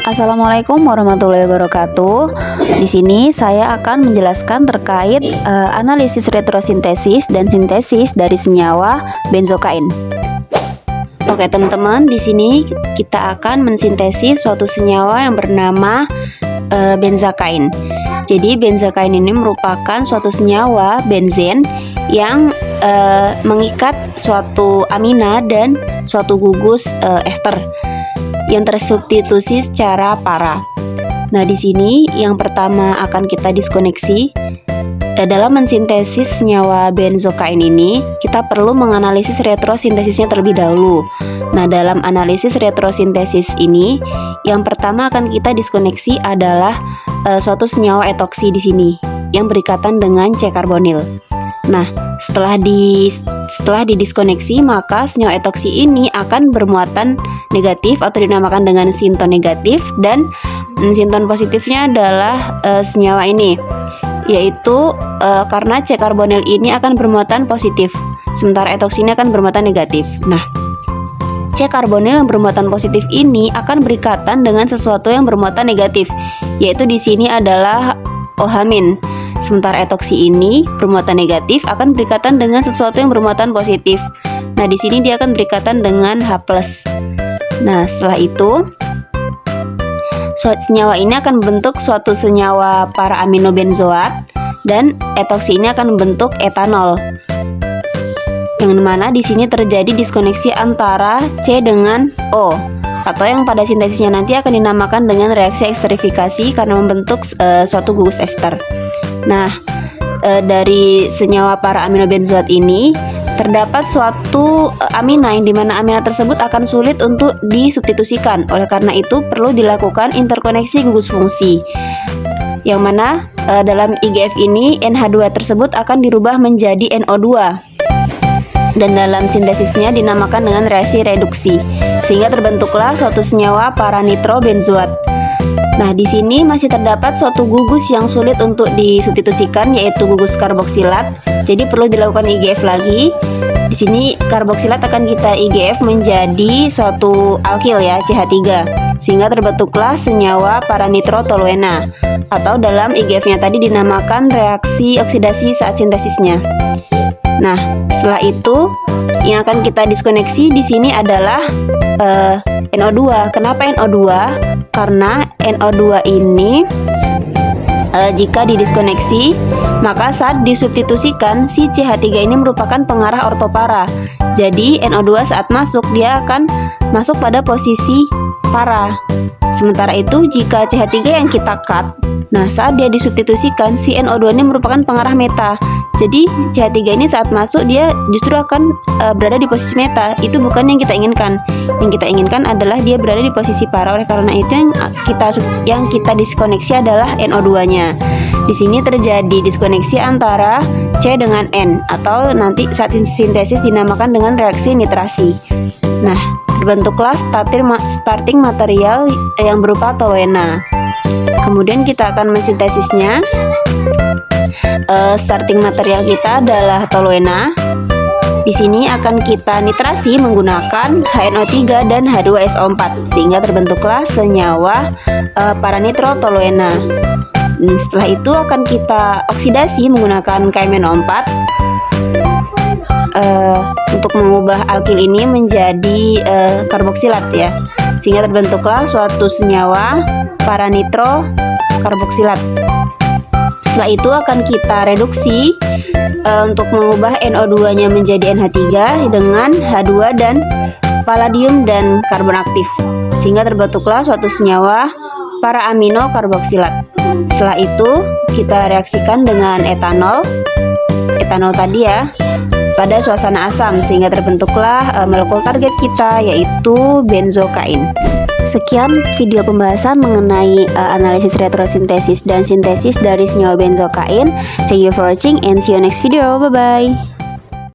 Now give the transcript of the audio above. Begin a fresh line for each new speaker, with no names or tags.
Assalamualaikum warahmatullahi wabarakatuh. Di sini saya akan menjelaskan terkait analisis retrosintesis dan sintesis dari senyawa benzokain. Oke teman-teman, di sini kita akan mensintesis suatu senyawa yang bernama benzokain. Jadi benzokain ini merupakan suatu senyawa benzen yang mengikat suatu amina dan suatu gugus ester yang tersubstitusi secara para. Nah, di sini yang pertama akan kita diskoneksi. Dalam mensintesis senyawa benzokain ini, kita perlu menganalisis retrosintesisnya terlebih dahulu. Nah, dalam analisis retrosintesis ini, yang pertama akan kita diskoneksi adalah suatu senyawa etoksi di sini yang berikatan dengan C-karbonil. Nah, setelah didiskoneksi, maka senyawa etoksi ini akan bermuatan negatif atau dinamakan dengan sinton negatif, dan sinton positifnya adalah senyawa ini, yaitu karena C-karbonil ini akan bermuatan positif, sementara etoksi ini akan bermuatan negatif. Nah, C-karbonil yang bermuatan positif ini akan berikatan dengan sesuatu yang bermuatan negatif, yaitu di sini adalah OH-. Sementara etoksi ini bermuatan negatif akan berikatan dengan sesuatu yang bermuatan positif. Nah, di sini dia akan berikatan dengan H+. Nah, setelah itu senyawa ini akan membentuk suatu senyawa para aminobenzoat, dan etoksi ini akan membentuk etanol. Yang mana di sini terjadi diskoneksi antara C dengan O, atau yang pada sintesisnya nanti akan dinamakan dengan reaksi eksterifikasi karena membentuk suatu gugus ester. Nah, dari senyawa para aminobenzoat ini terdapat suatu amina yang dimana amina tersebut akan sulit untuk disubstitusikan. Oleh karena itu perlu dilakukan interkoneksi gugus fungsi, yang mana dalam IGF ini NH2 tersebut akan dirubah menjadi NO2, dan dalam sintesisnya dinamakan dengan reaksi reduksi, sehingga terbentuklah suatu senyawa para nitrobenzoat. Nah, di sini masih terdapat suatu gugus yang sulit untuk disubstitusikan, yaitu gugus karboksilat. Jadi perlu dilakukan IGF lagi. Di sini karboksilat akan kita IGF menjadi suatu alkil ya, CH3, sehingga terbentuklah senyawa para nitrotoluena, atau dalam IGF-nya tadi dinamakan reaksi oksidasi saat sintesisnya. Nah, setelah itu yang akan kita diskoneksi di sini adalah NO2. Kenapa NO2? Karena NO2 ini jika didiskoneksi, maka saat disubstitusikan si CH3 ini merupakan pengarah ortopara. Jadi NO2 saat masuk dia akan masuk pada posisi para. Sementara itu jika CH3 yang kita cut, nah saat dia disubstitusikan si NO2 ini merupakan pengarah meta. Jadi CH3 ini saat masuk dia justru akan berada di posisi meta. Itu bukan yang kita inginkan. Yang kita inginkan adalah dia berada di posisi para. Oleh karena itu yang kita diskoneksi adalah NO2-nya. Di sini terjadi diskoneksi antara C dengan N, atau nanti saat sintesis dinamakan dengan reaksi nitrasi. Nah, terbentuklah starting material yang berupa toluena. Kemudian kita akan mensintesisnya. Starting material kita adalah toluena. Di sini akan kita nitrasi menggunakan HNO3 dan H2SO4, sehingga terbentuklah senyawa para nitrotoluena. Setelah itu akan kita oksidasi menggunakan KMNO4 untuk mengubah alkil ini menjadi karboksilat ya, sehingga terbentuklah suatu senyawa para nitrokarboksilat. Setelah itu akan kita reduksi untuk mengubah NO2-nya menjadi NH3 dengan H2 dan palladium dan karbon aktif, sehingga terbentuklah suatu senyawa para amino karboksilat. Setelah itu kita reaksikan dengan etanol tadi ya, pada suasana asam, sehingga terbentuklah molekul target kita, yaitu benzokain. Sekian video pembahasan mengenai analisis retrosintesis dan sintesis dari senyawa benzokain. Thank you for watching and see you next video. Bye bye.